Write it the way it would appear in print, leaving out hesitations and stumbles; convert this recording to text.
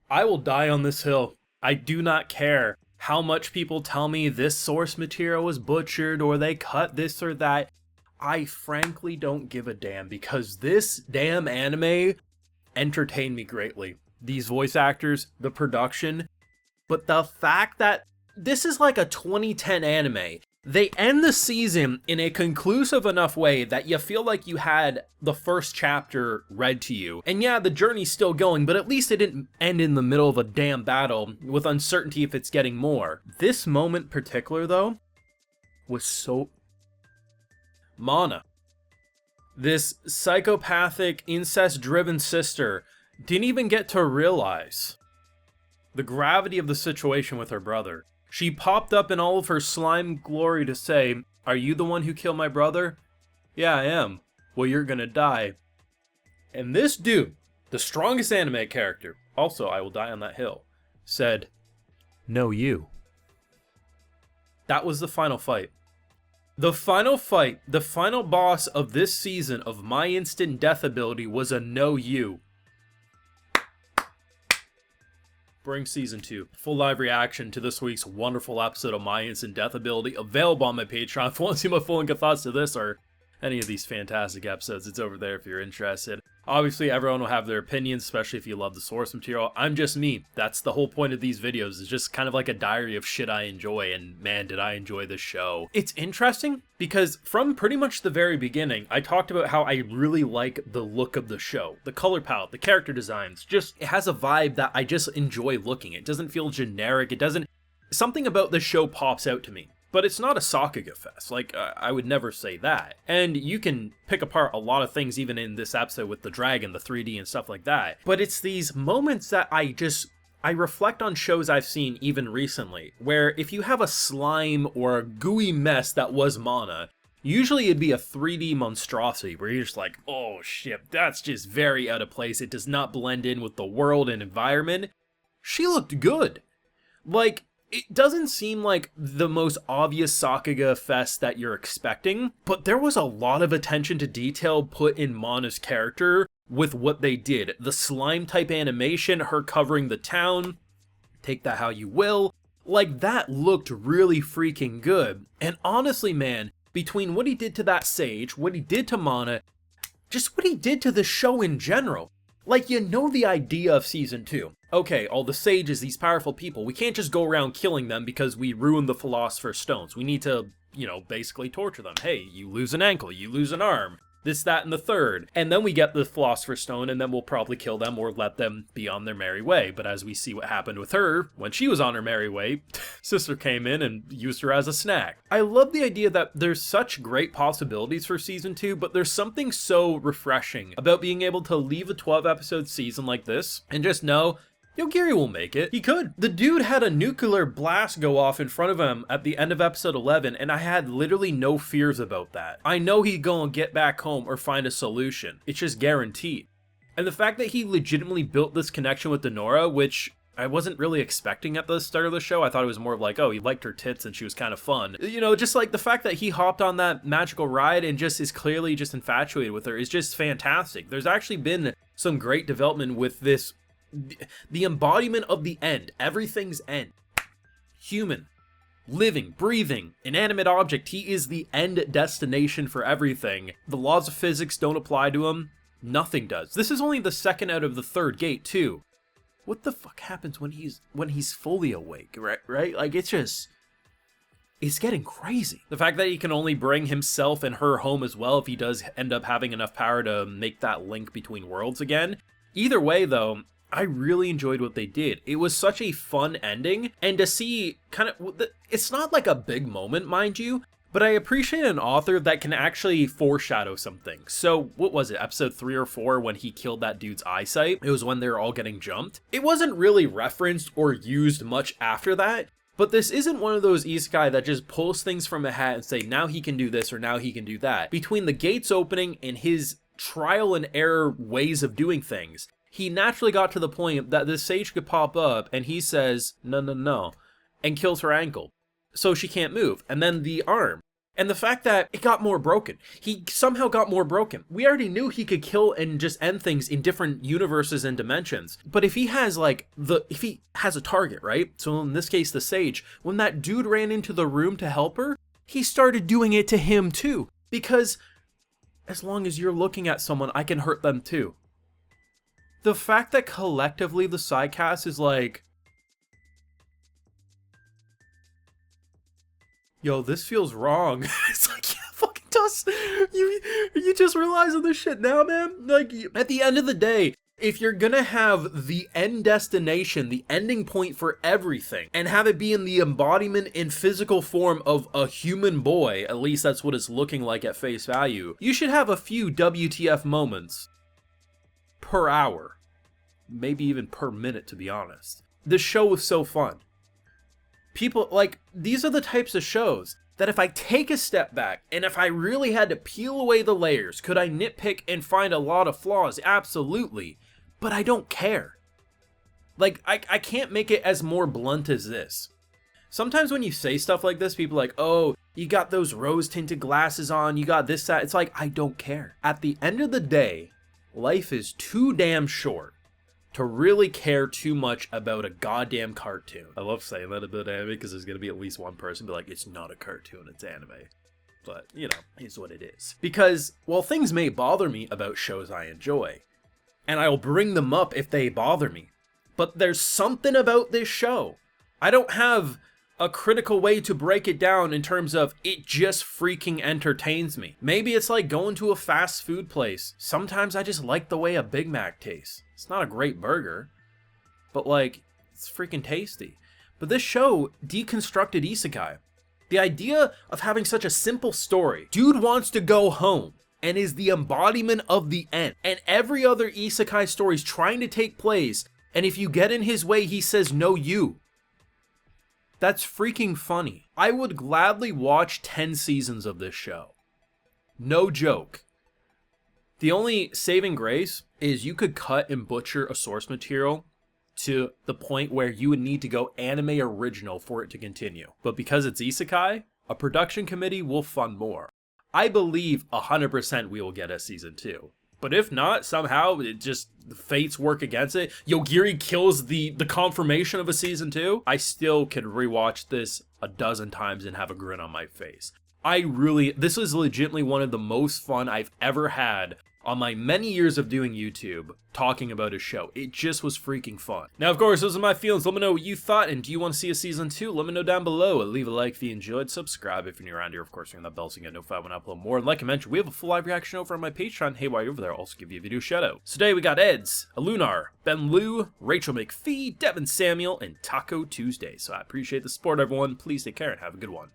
I will die on this hill. I do not care how much people tell me this source material was butchered or they cut this or that. I frankly don't give a damn because this damn anime entertained me greatly. These voice actors, the production, but the fact that this is like a 2010 anime. They end the season in a conclusive enough way that you feel like you had the first chapter read to you. And yeah, the journey's still going, but at least it didn't end in the middle of a damn battle with uncertainty if it's getting more. This moment in particular, though, was so... Mana. This psychopathic, incest-driven sister didn't even get to realize the gravity of the situation with her brother. She popped up in all of her slime glory to say, "Are you the one who killed my brother?" "Yeah, I am." "Well, you're gonna die." And this dude, the strongest anime character, also I will die on that hill, said, "No, you." That was the final fight. The final fight, the final boss of this season of My Instant Death ability was a "No, you." Bring Season 2. Full live reaction to this week's wonderful episode of My Instant Death ability available on my Patreon. If you want to see my full and thoughts to this or any of these fantastic episodes, it's over there if you're interested. Obviously, everyone will have their opinions, especially if you love the source material. I'm just me. That's the whole point of these videos. It's just kind of like a diary of shit I enjoy, and man, did I enjoy this show. It's interesting because from pretty much the very beginning, I talked about how I really like the look of the show. The color palette, the character designs, just, it has a vibe that I just enjoy looking. It doesn't feel generic. It doesn't, something about the show pops out to me. But it's not a Sakuga fest, like, I would never say that. And you can pick apart a lot of things even in this episode with the dragon, the 3D and stuff like that. But it's these moments that I reflect on shows I've seen even recently, where if you have a slime or a gooey mess that was Mana, usually it'd be a 3D monstrosity where you're just like, oh shit, that's just very out of place. It does not blend in with the world and environment. She looked good. Like, it doesn't seem like the most obvious Sakuga fest that you're expecting, but there was a lot of attention to detail put in Mana's character with what they did. The slime type animation, her covering the town, take that how you will, like that looked really freaking good. And honestly, man, between what he did to that sage, what he did to Mana, just what he did to the show in general, like, you know the idea of Season 2. Okay, all the sages, these powerful people, we can't just go around killing them because we ruined the Philosopher's Stones. We need to, you know, basically torture them. Hey, you lose an ankle, you lose an arm, this, that, and the third. And then we get the Philosopher's Stone, and then we'll probably kill them or let them be on their merry way. But as we see what happened with her, when she was on her merry way, Sister came in and used her as a snack. I love the idea that there's such great possibilities for Season 2, but there's something so refreshing about being able to leave a 12-episode season like this and just know, yo, Gary will make it. He could. The dude had a nuclear blast go off in front of him at the end of episode 11, and I had literally no fears about that. I know he'd go and get back home or find a solution. It's just guaranteed. And the fact that he legitimately built this connection with Denora, which I wasn't really expecting at the start of the show. I thought it was more of like, oh, he liked her tits and she was kind of fun. You know, just like the fact that he hopped on that magical ride and just is clearly just infatuated with her is just fantastic. There's actually been some great development with this, the embodiment of the end, everything's end. Human, living, breathing, inanimate object, he is the end destination for everything. The laws of physics don't apply to him, nothing does. This is only the second out of the third gate too. What the fuck happens when he's fully awake, right? Like, it's getting crazy. The fact that he can only bring himself and her home as well if he does end up having enough power to make that link between worlds again. Either way though, I really enjoyed what they did. It was such a fun ending, and to see kind of, it's not like a big moment, mind you, but I appreciate an author that can actually foreshadow something. So, what was it, episode 3 or 4 when he killed that dude's eyesight? It was when they were all getting jumped. It wasn't really referenced or used much after that, but this isn't one of those isekai that just pulls things from a hat and say, now he can do this or now he can do that. Between the gates opening and his trial and error ways of doing things, he naturally got to the point that this sage could pop up and he says, no, no, no, and kills her ankle. So she can't move. And then the arm. And the fact that it got more broken. He somehow got more broken. We already knew he could kill and just end things in different universes and dimensions. But if he has if he has a target, right? So in this case, the Sage, when that dude ran into the room to help her, he started doing it to him too. Because as long as you're looking at someone, I can hurt them too. The fact that collectively the side cast is like, yo, this feels wrong. It's like, yeah, fucking does. You just realizing this shit now, man? Like, at the end of the day, if you're gonna have the end destination, the ending point for everything, and have it be in the embodiment in physical form of a human boy, at least that's what it's looking like at face value, you should have a few WTF moments per hour. Maybe even per minute, to be honest. This show was so fun. People, like, these are the types of shows that if I take a step back and if I really had to peel away the layers, could I nitpick and find a lot of flaws? Absolutely. But I don't care. Like, I can't make it as more blunt as this. Sometimes when you say stuff like this, people are like, oh, you got those rose-tinted glasses on, you got this, that. It's like, I don't care. At the end of the day, life is too damn short to really care too much about a goddamn cartoon. I love saying that about anime because there's gonna be at least one person be like, it's not a cartoon, it's anime. But, you know, it's what it is. Because while things may bother me about shows I enjoy, and I'll bring them up if they bother me, but there's something about this show. I don't have a critical way to break it down in terms of it just freaking entertains me. Maybe it's like going to a fast food place. Sometimes I just like the way a Big Mac tastes. It's not a great burger, but like, it's freaking tasty. But this show deconstructed isekai. The idea of having such a simple story. Dude wants to go home and is the embodiment of the end. And every other isekai story is trying to take place, and if you get in his way, he says, no, you. That's freaking funny. I would gladly watch 10 seasons of this show. No joke. The only saving grace is you could cut and butcher a source material to the point where you would need to go anime original for it to continue. But because it's isekai, a production committee will fund more. I believe 100% we will get a season 2. But if not, somehow it just, the fates work against it. Yogiri kills the confirmation of a season 2. I still could rewatch this a dozen times and have a grin on my face. This is legitimately one of the most fun I've ever had on my many years of doing YouTube talking about a show. It just was freaking fun. Now, of course, those are my feelings. Let me know what you thought, and do you want to see a season 2? Let me know down below. Leave a like if you enjoyed, subscribe if you're new around here. Of course, ring that bell so you get notified when I upload more. And like I mentioned, we have a full live reaction over on my Patreon. Hey, while you're over there, I'll also give you a video shout out. So today we got Eds, Alunar, Ben Liu, Rachel McPhee, Devin Samuel, and Taco Tuesday. So I appreciate the support, everyone. Please take care and have a good one.